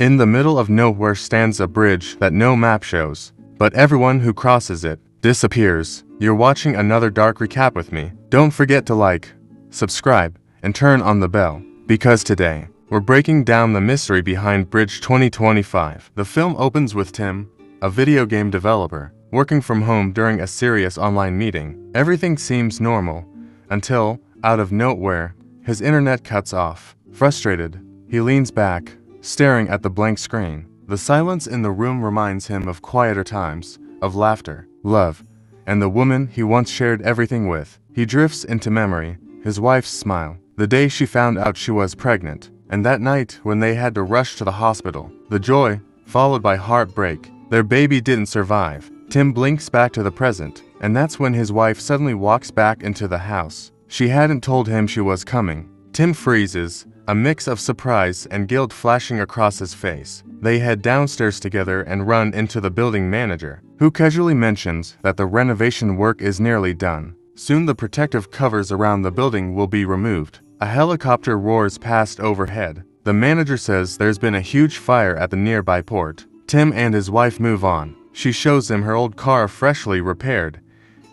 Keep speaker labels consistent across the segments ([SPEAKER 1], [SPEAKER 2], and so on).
[SPEAKER 1] In the middle of nowhere stands a bridge that no map shows, but everyone who crosses it disappears. You're watching another dark recap with me. Don't forget to like, subscribe, and turn on the bell, because today, we're breaking down the mystery behind Bridge 2025. The film opens with Tim, a video game developer, working from home during a serious online meeting. Everything seems normal, until, out of nowhere, his internet cuts off. Frustrated, he leans back, staring at the blank screen. The silence in the room reminds him of quieter times, of laughter, love, and the woman he once shared everything with. He drifts into memory, his wife's smile, the day she found out she was pregnant, and that night when they had to rush to the hospital. The joy, followed by heartbreak. Their baby didn't survive. Tim blinks back to the present, and that's when his wife suddenly walks back into the house. She hadn't told him she was coming. Tim freezes, a mix of surprise and guilt flashing across his face. They head downstairs together and run into the building manager, who casually mentions that the renovation work is nearly done. Soon the protective covers around the building will be removed. A helicopter roars past overhead. The manager says there's been a huge fire at the nearby port. Tim and his wife move on. She shows him her old car freshly repaired,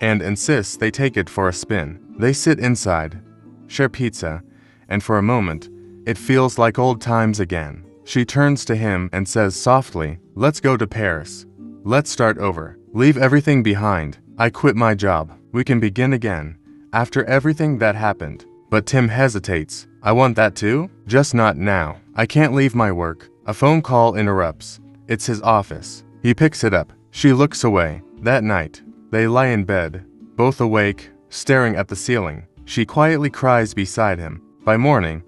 [SPEAKER 1] and insists they take it for a spin. They sit inside, share pizza, and for a moment, it feels like old times again. She turns to him and says softly, "Let's go to Paris. Let's start over. Leave everything behind. I quit my job. We can begin again, after everything that happened." But Tim hesitates. "I want that too? Just not now. I can't leave my work." A phone call interrupts. It's his office. He picks it up. She looks away. That night, they lie in bed, both awake, staring at the ceiling. She quietly cries beside him. By morning,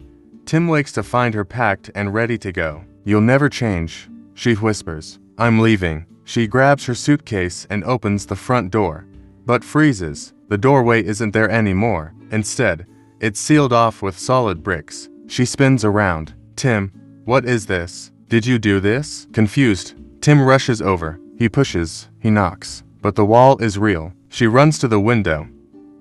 [SPEAKER 1] Tim wakes to find her packed and ready to go. "You'll never change," she whispers. "I'm leaving." She grabs her suitcase and opens the front door, but freezes. The doorway isn't there anymore. Instead, it's sealed off with solid bricks. She spins around. "Tim, what is this? Did you do this?" Confused, Tim rushes over. He pushes, he knocks, but the wall is real. She runs to the window.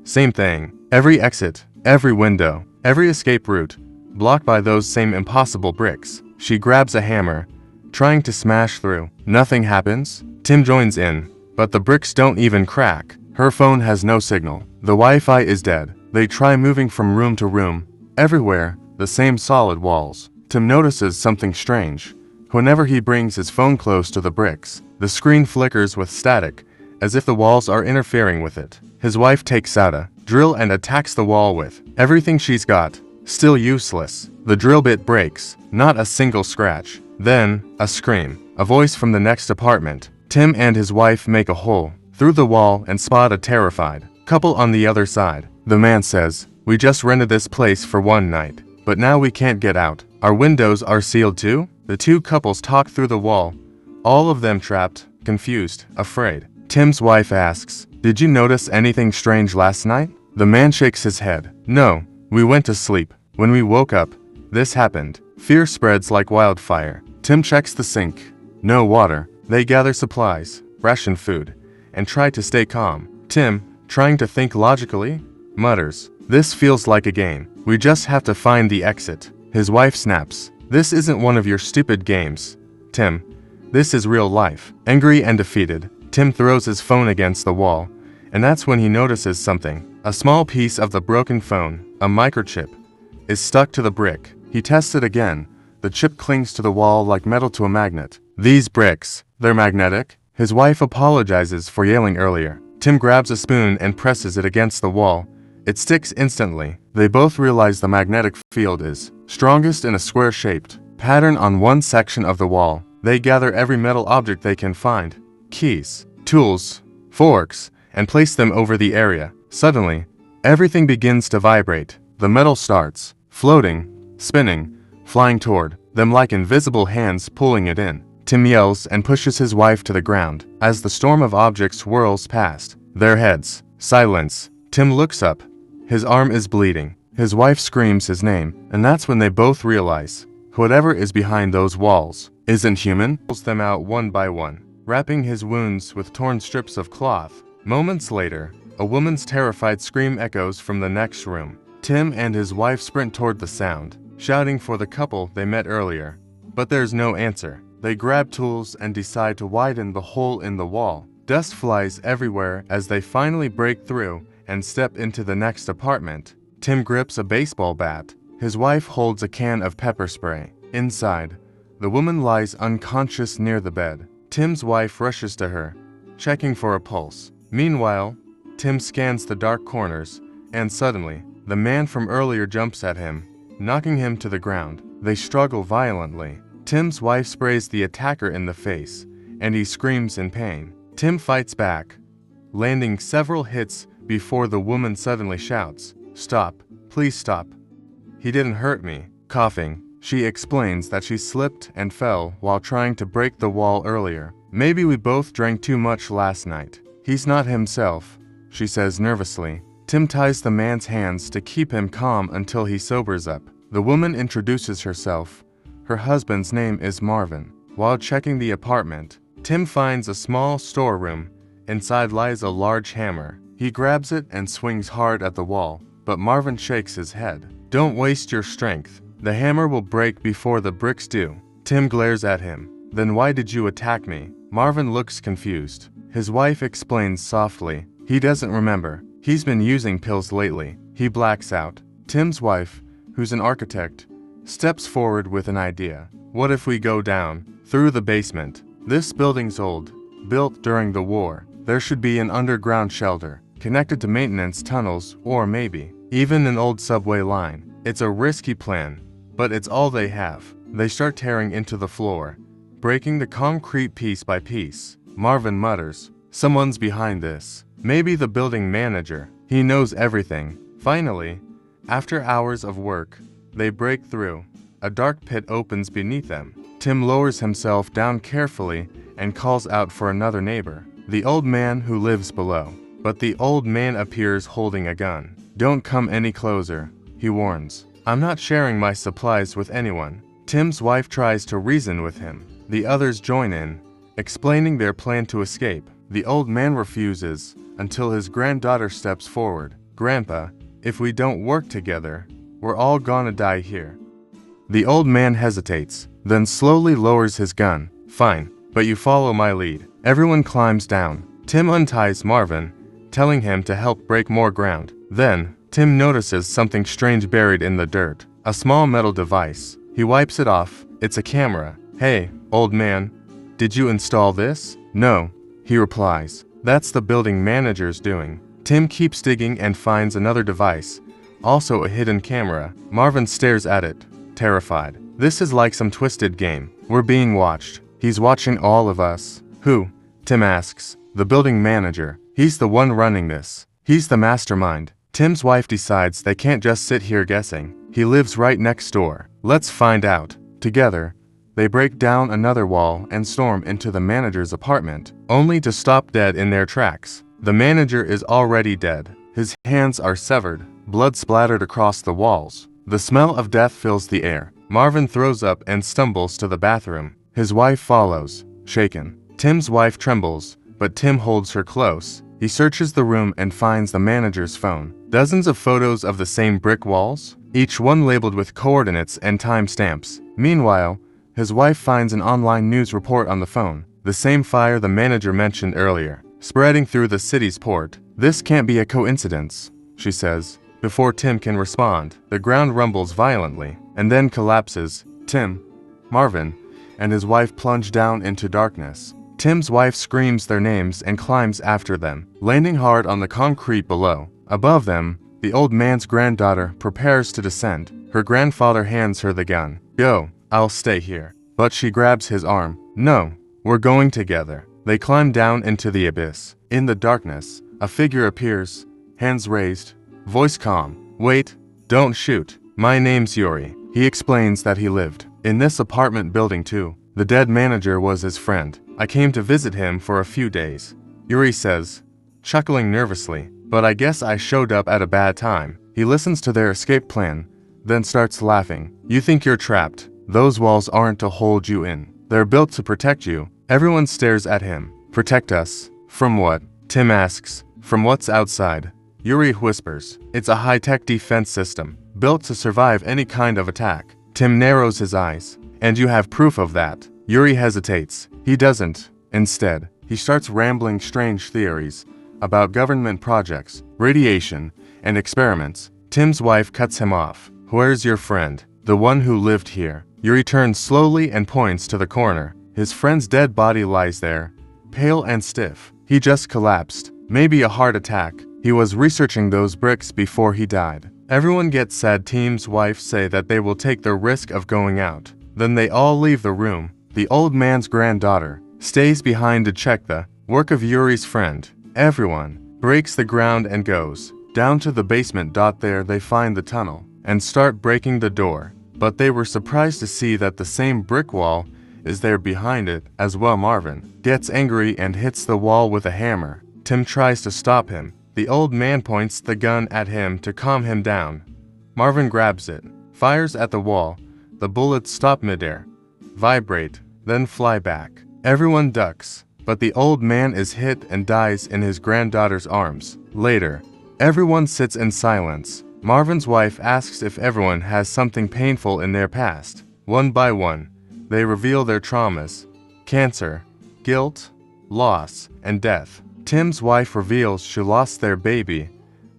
[SPEAKER 1] Same thing. Every exit, every window, every escape route, blocked by those same impossible bricks. She grabs a hammer, trying to smash through. Nothing happens. Tim joins in, but the bricks don't even crack. Her phone has no signal. The Wi-Fi is dead. They try moving from room to room. Everywhere, the same solid walls. Tim notices something strange. Whenever he brings his phone close to the bricks, the screen flickers with static, as if the walls are interfering with it. His wife takes out a drill and attacks the wall with everything she's got. Still useless. The drill bit breaks, not a single scratch. Then, a scream. A voice from the next apartment. Tim and his wife make a hole through the wall and spot a terrified couple on the other side. The man says, "We just rented this place for one night, but now we can't get out. Our windows are sealed too?" The two couples talk through the wall, all of them trapped, confused, afraid. Tim's wife asks, "Did you notice anything strange last night?" The man shakes his head. "No, we went to sleep. When we woke up, this happened." Fear spreads like wildfire. Tim checks the sink. No water. They gather supplies, ration food, and try to stay calm. Tim, trying to think logically, mutters, "This feels like a game. We just have to find the exit." His wife snaps, "This isn't one of your stupid games, Tim. This is real life." Angry and defeated, Tim throws his phone against the wall, and that's when he notices something. A small piece of the broken phone, a microchip, is stuck to the brick. He tests it again. The chip clings to the wall like metal to a magnet. "These bricks, they're magnetic?" His wife apologizes for yelling earlier. Tim grabs a spoon and presses it against the wall. It sticks instantly. They both realize the magnetic field is strongest in a square-shaped pattern on one section of the wall. They gather every metal object they can find, keys, tools, forks, and place them over the area. Suddenly, everything begins to vibrate. The metal starts floating, spinning, flying toward them like invisible hands pulling it in. Tim yells and pushes his wife to the ground as the storm of objects whirls past their heads. Silence. Tim looks up. His arm is bleeding. His wife screams his name, and that's when they both realize whatever is behind those walls isn't human. Pulls them out one by one, wrapping his wounds with torn strips of cloth. Moments later, a woman's terrified scream echoes from the next room. Tim and his wife sprint toward the sound, shouting for the couple they met earlier. but there's no answer. They grab tools and decide to widen the hole in the wall. Dust flies everywhere as they finally break through and step into the next apartment. Tim grips a baseball bat. His wife holds a can of pepper spray. Inside, the woman lies unconscious near the bed. Tim's wife rushes to her, checking for a pulse. Meanwhile, Tim scans the dark corners, and suddenly, the man from earlier jumps at him, knocking him to the ground. They struggle violently. Tim's wife sprays the attacker in the face, and he screams in pain. Tim fights back, landing several hits before the woman suddenly shouts, "Stop, please stop. He didn't hurt me." Coughing, she explains that she slipped and fell while trying to break the wall earlier. "Maybe we both drank too much last night. He's not himself," she says nervously. Tim ties the man's hands to keep him calm until he sobers up. The woman introduces herself. Her husband's name is Marvin. While checking the apartment, Tim finds a small storeroom. Inside lies a large hammer. He grabs it and swings hard at the wall, but Marvin shakes his head. "Don't waste your strength. The hammer will break before the bricks do." Tim glares at him. "Then why did you attack me?" Marvin looks confused. His wife explains softly. He doesn't remember. He's been using pills lately. He blacks out. Tim's wife, who's an architect, steps forward with an idea. "What if we go down through the basement? This building's old, built during the war. There should be an underground shelter, connected to maintenance tunnels or maybe even an old subway line." It's a risky plan, but it's all they have. They start tearing into the floor, breaking the concrete piece by piece. Marvin mutters, "Someone's behind this. Maybe the building manager. He knows everything." Finally, after hours of work, they break through. A dark pit opens beneath them. Tim lowers himself down carefully and calls out for another neighbor, the old man who lives below. But the old man appears holding a gun. "Don't come any closer," he warns. "I'm not sharing my supplies with anyone." Tim's wife tries to reason with him. The others join in, explaining their plan to escape. The old man refuses until his granddaughter steps forward. "Grandpa, if we don't work together, we're all gonna die here." The old man hesitates, then slowly lowers his gun. "Fine, but you follow my lead." Everyone climbs down. Tim unties Marvin, telling him to help break more ground. Then, Tim notices something strange buried in the dirt. A small metal device. He wipes it off. It's a camera. "Hey, old man, did you install this?" "No," he replies. "That's the building manager's doing." Tim keeps digging and finds another device, also a hidden camera. Marvin stares at it, terrified. This is like some twisted game. We're being watched. He's watching all of us. "Who?" Tim asks. "The building manager. He's the one running this. He's the mastermind." Tim's wife decides they can't just sit here guessing. He lives right next door. "Let's find out." Together, they break down another wall and storm into the manager's apartment, only to stop dead in their tracks. The manager is already dead. His hands are severed, blood splattered across the walls. The smell of death fills the air. Marvin throws up and stumbles to the bathroom. His wife follows, shaken. Tim's wife trembles, but Tim holds her close. He searches the room and finds the manager's phone. Dozens of photos of the same brick walls, each one labeled with coordinates and timestamps. Meanwhile, his wife finds an online news report on the phone. The same fire the manager mentioned earlier, spreading through the city's port. "This can't be a coincidence," she says. Before Tim can respond, the ground rumbles violently, and then collapses. Tim, Marvin, and his wife plunge down into darkness. Tim's wife screams their names and climbs after them, landing hard on the concrete below. Above them, the old man's granddaughter prepares to descend. Her grandfather hands her the gun. "Go, I'll stay here." But she grabs his arm. "No, we're going together." They climb down into the abyss. In the darkness, a figure appears, hands raised, voice calm. "Wait, don't shoot. My name's Yuri." He explains that he lived in this apartment building too. The dead manager was his friend. "I came to visit him for a few days," Yuri says, chuckling nervously. "But I guess I showed up at a bad time." He listens to their escape plan, then starts laughing. "You think you're trapped? Those walls aren't to hold you in. They're built to protect you." Everyone stares at him. "Protect us? From what?" Tim asks. "From what's outside." Yuri whispers. "It's a high-tech defense system, built to survive any kind of attack." Tim narrows his eyes. And you have proof of that. Yuri hesitates. He doesn't. Instead, he starts rambling strange theories about government projects, radiation, and experiments. Tim's wife cuts him off. Where's your friend? The one who lived here. Yuri turns slowly and points to the corner. His friend's dead body lies there, pale and stiff. He just collapsed. Maybe a heart attack. He was researching those bricks before he died. Everyone gets sad. Tim's wife say that they will take the risk of going out. Then they all leave the room. The old man's granddaughter stays behind to check the work of Yuri's friend. Everyone breaks the ground and goes down to the basement. There they find the tunnel and start breaking the door. But they were surprised to see that the same brick wall is there behind it as well. Marvin gets angry and hits the wall with a hammer. Tim tries to stop him. The old man points the gun at him to calm him down. Marvin grabs it, fires at the wall. The bullets stop midair, vibrate, then fly back. Everyone ducks, but the old man is hit and dies in his granddaughter's arms. Later, everyone sits in silence. Marvin's wife asks if everyone has something painful in their past. One by one, they reveal their traumas: cancer, guilt, loss, and death. Tim's wife reveals she lost their baby,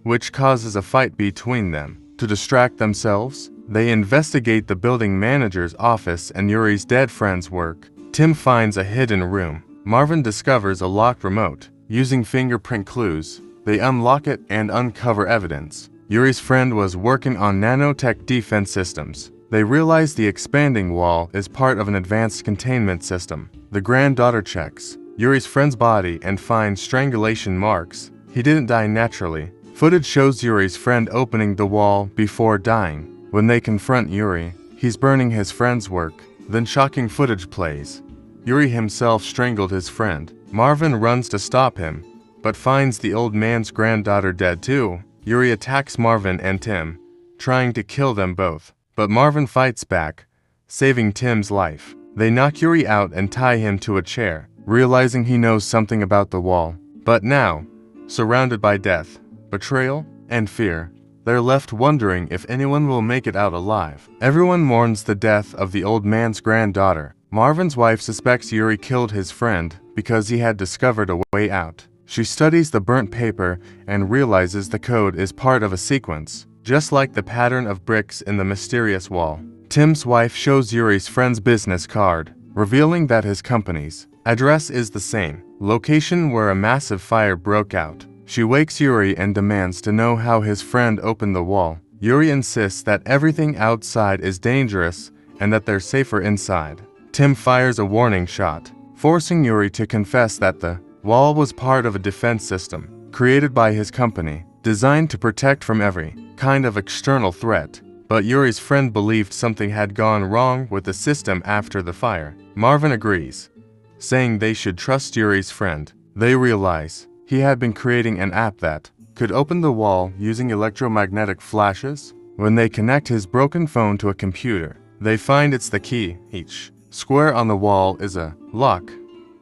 [SPEAKER 1] which causes a fight between them. To distract themselves, they investigate the building manager's office and Yuri's dead friend's work. Tim finds a hidden room. Marvin discovers a locked remote. Using fingerprint clues, they unlock it and uncover evidence. Yuri's friend was working on nanotech defense systems. They realize the expanding wall is part of an advanced containment system. The granddaughter checks Yuri's friend's body and finds strangulation marks. He didn't die naturally. Footage shows Yuri's friend opening the wall before dying. When they confront Yuri, he's burning his friend's work. Then shocking footage plays. Yuri himself strangled his friend. Marvin runs to stop him, but finds the old man's granddaughter dead too. Yuri attacks Marvin and Tim, trying to kill them both. But Marvin fights back, saving Tim's life. They knock Yuri out and tie him to a chair, realizing he knows something about the wall. But now, surrounded by death, betrayal, and fear, they're left wondering if anyone will make it out alive. Everyone mourns the death of the old man's granddaughter. Marvin's wife suspects Yuri killed his friend because he had discovered a way out. She studies the burnt paper and realizes the code is part of a sequence, just like the pattern of bricks in the mysterious wall. Tim's wife shows Yuri's friend's business card, revealing that his company's address is the same location where a massive fire broke out. She wakes Yuri and demands to know how his friend opened the wall. Yuri insists that everything outside is dangerous and that they're safer inside. Tim fires a warning shot, forcing Yuri to confess that the wall was part of a defense system created by his company, designed to protect from every kind of external threat. But Yuri's friend believed something had gone wrong with the system after the fire. Marvin agrees, saying they should trust Yuri's friend. They realize he had been creating an app that could open the wall using electromagnetic flashes. When they connect his broken phone to a computer, they find it's the key. Each square on the wall is a lock.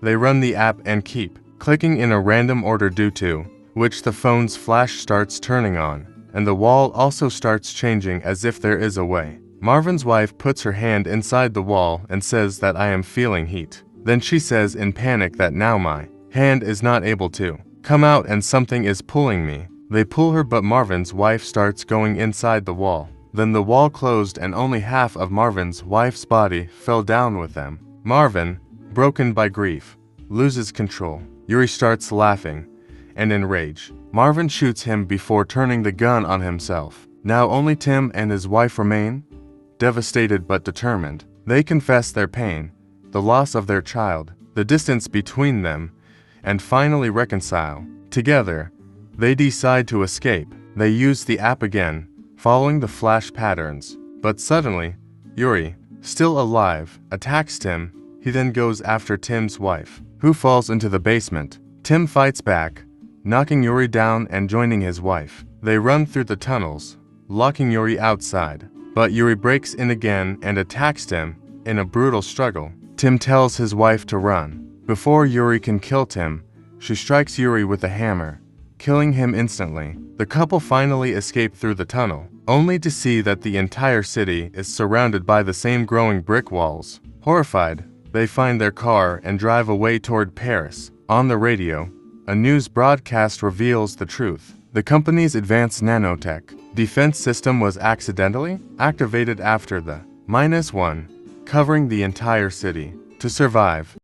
[SPEAKER 1] They run the app and keep clicking in a random order, due to which the phone's flash starts turning on, and the wall also starts changing as if there is a way. Marvin's wife puts her hand inside the wall and says that I am feeling heat. Then she says in panic that now my hand is not able to come out and something is pulling me. They pull her, but Marvin's wife starts going inside the wall. Then the wall closed and only half of Marvin's wife's body fell down with them. Marvin, broken by grief, loses control. Yuri starts laughing, and in rage, Marvin shoots him before turning the gun on himself. Now only Tim and his wife remain, devastated but determined. They confess their pain, the loss of their child, the distance between them, and finally reconcile. Together, they decide to escape. They use the app again, following the flash patterns. But suddenly, Yuri, still alive, attacks Tim. He then goes after Tim's wife, who falls into the basement. Tim fights back, knocking Yuri down and joining his wife. They run through the tunnels, locking Yuri outside. But Yuri breaks in again and attacks Tim in a brutal struggle. Tim tells his wife to run. Before Yuri can kill Tim, she strikes Yuri with a hammer, killing him instantly. The couple finally escape through the tunnel, only to see that the entire city is surrounded by the same growing brick walls. Horrified, they find their car and drive away toward Paris. On the radio, a news broadcast reveals the truth. The company's advanced nanotech defense system was accidentally activated after the -1, covering the entire city. To survive,